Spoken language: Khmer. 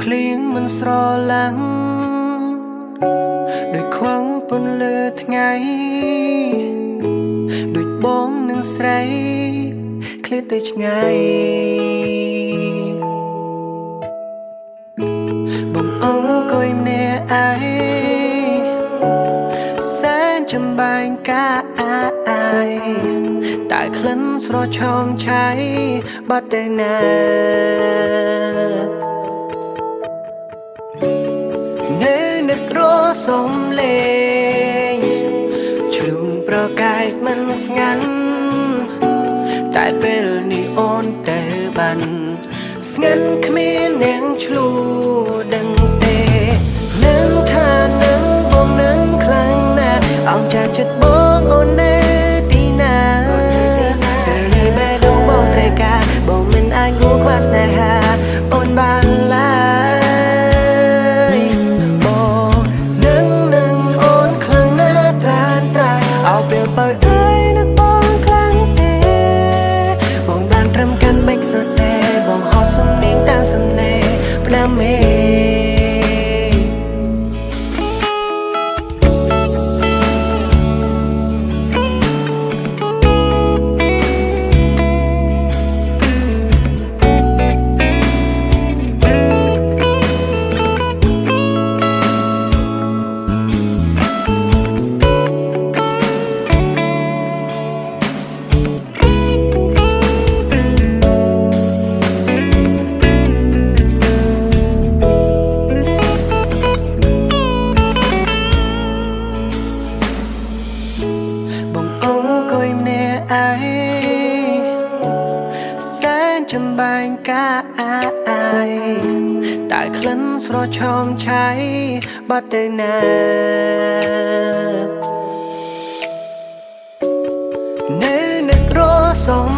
ភ្លៀងមិនស្រឡាំងដូចខ្វងពន្លឺថ្ងៃដូចបងនឹងស្រីឃ្លាតទៅឆ្ងាយបងអង្គុយម្នាក់ឯងសែនចំបែងកាអាយតែក្លិនស្រស់ឆោមឆាយបាត់ទៅណានឹករសំលេងជ្រុំប្រកាយមិនស្ងាត់តែពេលនេះអូនទៅបានស្ងាត់គ្មានអ្នកឆ្លួដឹងទេនឹងថានឹងបងនឹងខ្លាំងណាស់អោនចាចិត្តបងអូននៅទីណាពេលនេះបែរដងបងត្រូវការបងមិនអាចងូខ្វះស្នេហាអូនបានឡើយបងនឹងអូនខ្លាំងណាស់ត្រានត្រាយអោពេលបើអើយនឹកបងខ្លាំងទេបងបានត្រឹមកាន់បេកសរសេរបងហៅសំនៀងតាមសំណេរផ្ដាំមេបងអង្គុយម្នាក់ឯងសែនចំបែងកាអាយតែក្លិនស្រស់ឆោមឆាយបាត់ទៅណានឹករសំ